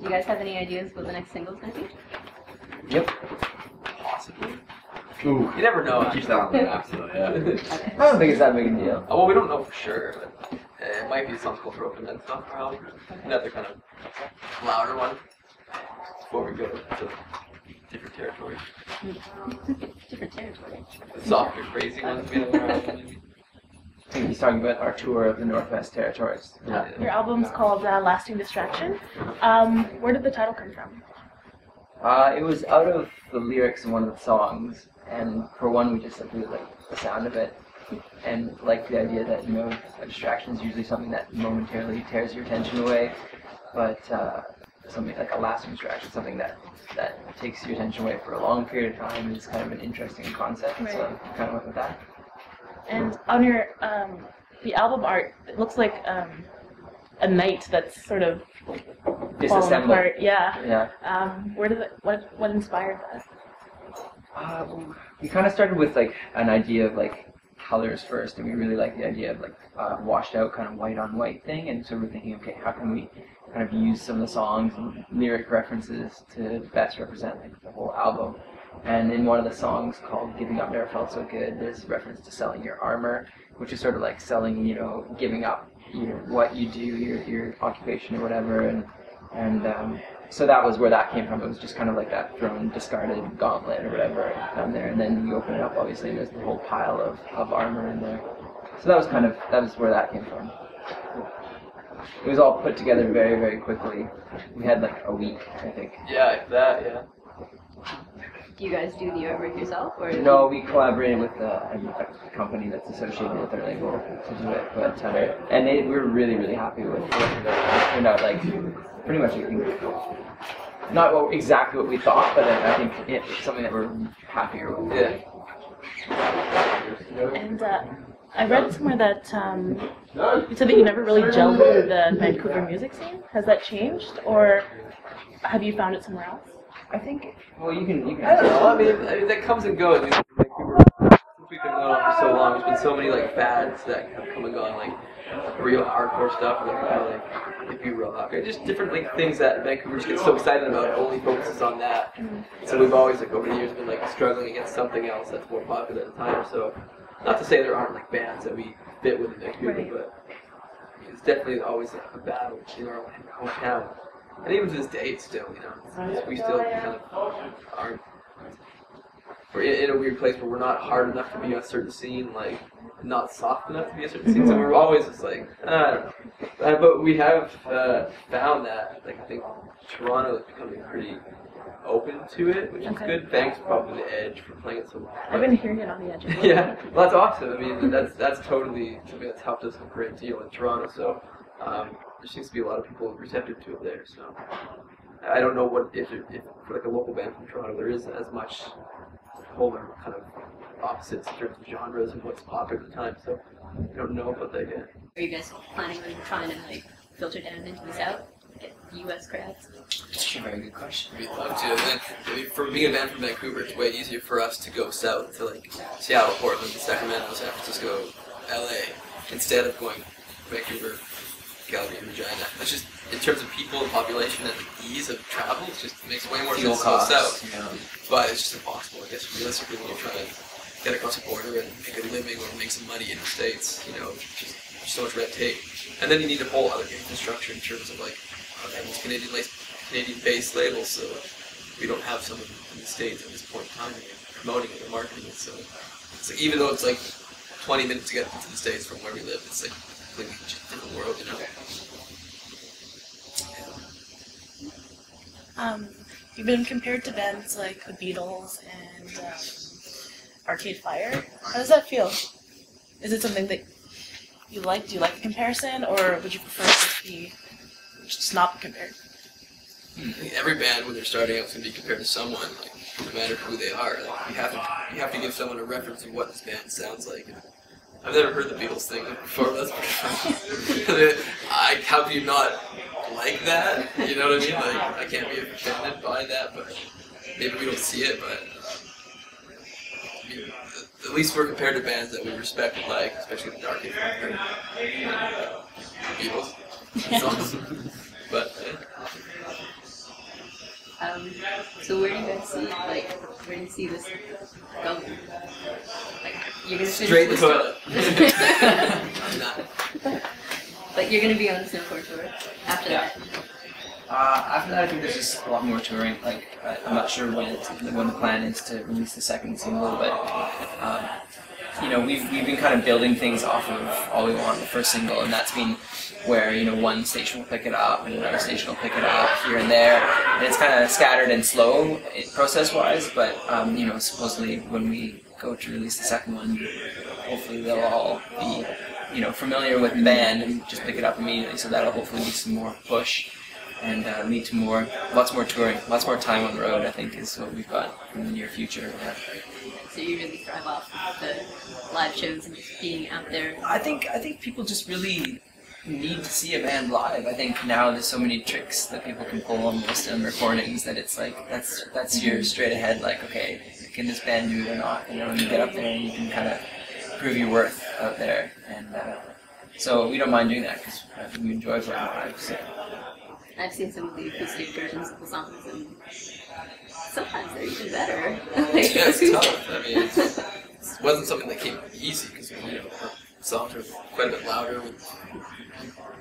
you guys have any ideas what the next single's gonna be? Yep. Possibly. Ooh. You never know. Keep that on the map. So, yeah. I don't think it's that big a deal. Well, we don't know for sure, but it might be a song called Broken Men Stuff, probably. Another kind of louder one before we go to different territory. Different territory. The softer, crazy ones we have around, maybe. I think he's talking about our tour of the Northwest Territories. Yeah. Your album's called Lasting Distraction. Where did the title come from? It was out of the lyrics of one of the songs, and for one, we just really liked the sound of it, and liked the idea that, you know, a distraction is usually something that momentarily tears your attention away, but something like a lasting distraction, something that takes your attention away for a long period of time, is kind of an interesting concept, Right. so I kind of went with that. And on your the album art, it looks like a knight that's sort of fallen Disassembled. apart. Yeah. Yeah. Where did what inspired that? We kind of started with like an idea of like colors first, and we really liked the idea of like washed out kind of white on white thing, and so we're thinking, okay, how can we kind of use some of the songs and lyric references to best represent like the whole album. And in one of the songs called Giving Up Never Felt So Good, there's reference to selling your armor, which is sort of like selling, you know, giving up what you do, your occupation or whatever, and so that was where that came from. It was just kind of like that thrown, discarded gauntlet or whatever down there, and then you open it up, obviously, and there's the whole pile of armor in there. So that was where that came from. It was all put together very, very quickly. We had like a week, I think. Yeah, like that, yeah. Do you guys do the artwork yourself, or? No, we collaborated with a company that's associated with our label to do it, but and we were really, really happy with it. It turned out like pretty much not exactly what we thought, but I think it's something that we're happier with. Yeah. And I read somewhere that you said that you never really gelled with the Vancouver music scene. Has that changed, or have you found it somewhere else? I think. Well, you can. I don't know. I mean, that comes and goes. I mean, Vancouver, since we've been going on for so long, there's been so many like fads that have come and gone, like real hardcore stuff, and kind of like hippie rock, just different like things that Vancouver just gets so excited about. It only focuses on that. So we've always like over the years been like struggling against something else that's more popular at the time. So not to say there aren't like bands that we fit with in Vancouver, Right. but it's definitely always a battle in our hometown. And even to this day, it's still, you know, we still kind of aren't. We're in a weird place where we're not hard enough to be on a certain scene, like not soft enough to be a certain scene. So we're always just like, I don't know. But we have found that, like, I think Toronto is becoming pretty open to it, which is good. Thanks probably the Edge for playing it so long. I've been hearing it on the edge. Yeah, well, that's awesome. I mean, that's totally something that's helped us a great deal in Toronto. So there seems to be a lot of people receptive to it there. So I don't know what if for like a local band from Toronto there is as much polar kind of opposites in terms of genres and what's popular at the time. So I don't know about that yet. Are you guys planning on trying to like filter down into the South, get U.S. crowds? That's a very good question. We'd love to. I mean, for being a band from Vancouver, it's way easier for us to go south to like Seattle, Portland, Sacramento, San Francisco, LA, instead of going Vancouver, Calgary, and Regina. It's just in terms of people and population and the ease of travel, it just makes way more sense to go south. Yeah. But it's just impossible, I guess, realistically, when you're trying to get across the border and make a living or make some money in the States. You know, just so much red tape. And then you need a whole other infrastructure in terms of like these Canadian-based labels, so we don't have some of them in the States at this point in time promoting it or marketing it. So it's like, even though it's like 20 minutes to get to the States from where we live, it's like a completely different world, you know. You've been compared to bands like the Beatles and Arcade Fire. How does that feel? Is it something that you like? Do you like the comparison, or would you prefer to be just not compared? I think every band, when they're starting out, is going to be compared to someone, like, no matter who they are. Like, you have to give someone a reference of what this band sounds like. I've never heard the Beatles thing before, but that's pretty funny. How can you not like that? You know what I mean? Like, I can't be offended by that, but maybe we don't see it, but I mean, at least we're compared to bands that we respect and like, especially the Arcade Fire and Beatles. It's awesome. But So where do you guys see, like, where do you see this going? Like, you're gonna Straight in the toilet. Like, you're gonna be on the Snowcore tour after that. After that, I think there's just a lot more touring. Like, I'm not sure when the plan is to release the second single, but you know, we've been kind of building things off of All We Want, the first single, and that's been where, you know, one station will pick it up and another station will pick it up here and there, and it's kind of scattered and slow process-wise. But you know, supposedly when we go to release the second one, hopefully they'll all be, you know, familiar with the band and just pick it up immediately. So that'll hopefully be some more push and lead to lots more touring, lots more time on the road. I think is what we've got in the near future. Yeah. So you really thrive off the live shows and just being out there. I think people just really need to see a band live. I think now there's so many tricks that people can pull on recordings that it's like that's your straight ahead. Like, okay, can this band do it or not? You know, when you get up there and you can kind of prove your worth out there, and so we don't mind doing that because we enjoy playing live. So. I've seen some of the acoustic versions of the songs, and sometimes they're even better. Yeah, it's tough. I mean, it wasn't something that came easy because, you know, our songs are quite a bit louder with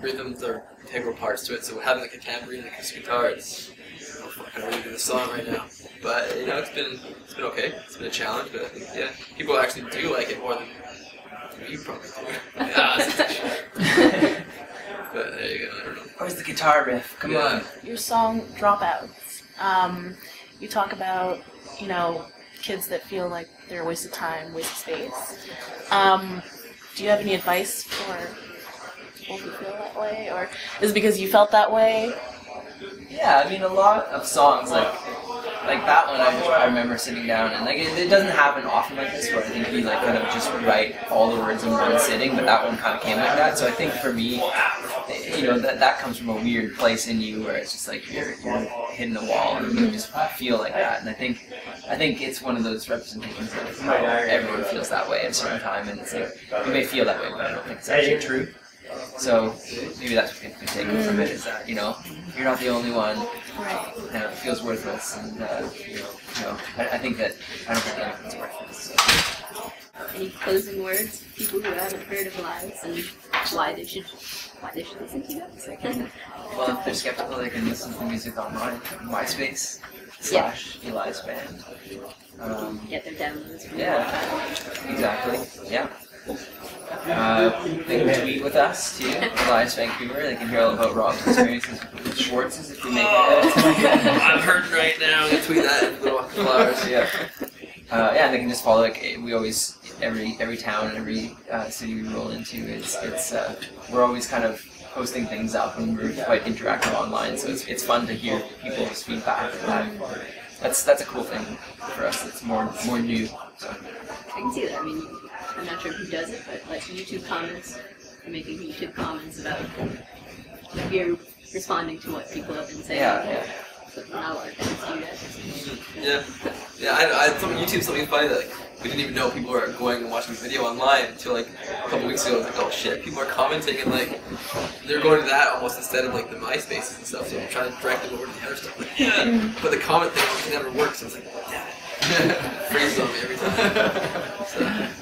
rhythms or integral parts to it. So having like a tambourine and acoustic guitar, it's I can't really do the song right now. But you know, it's been okay. It's been a challenge, but I think people actually do like it more than you probably do. But there you go. I don't know. Where's the guitar riff? Come on. Your song Dropouts. You talk about, you know, kids that feel like they're a waste of time, waste of space. Do you have any advice for people who feel that way, or is it because you felt that way? Yeah, I mean, a lot of songs like that one. I remember sitting down and like it doesn't happen often like this, where I think you like kind of just write all the words in one sitting. But that one kind of came like that. So I think for me, you know, that comes from a weird place in you where it's just like you're hitting the wall and you just feel like that. And I think it's one of those representations of how everyone feels that way at a certain time. And it's like you may feel that way, but I don't think it's actually true. So maybe that's what people can take from it, is that, you know, you're not the only one. Right. And it feels worthless, and you know, I think that I don't think anything's worthless. So. Any closing words for people who haven't heard of Lives and why they should listen to you guys? Well, if they're skeptical, they can listen to music online, MySpace / Elias Band. Get their downloads from Yeah, exactly. Yeah. They can tweet with us too, Elias Vancouver. They can hear all about Rob's experiences with Schwartz's if we make it. I'm hurting right now. I'm gonna tweet that in little flowers. Yeah. Yeah, and they can just follow. Like we always, every town and every city we roll into, it's we're always kind of posting things up, and we're quite interactive online. So it's fun to hear people's feedback. That's a cool thing for us. It's more new. So. I can see that. I mean, I'm not sure who does it, but like YouTube comments, making YouTube comments about if you're responding to what people have been saying. Yeah. But not a lot of times do that. Yeah. I YouTube's something funny that like, we didn't even know people were going and watching the video online until like a couple weeks ago. I was like, oh shit, people are commenting and like they're going to that almost instead of like the MySpaces and stuff. So I'm trying to direct them over to the other stuff. Like, yeah. But the comment thing never works. So I was like, damn it. Freezes on me every time. So.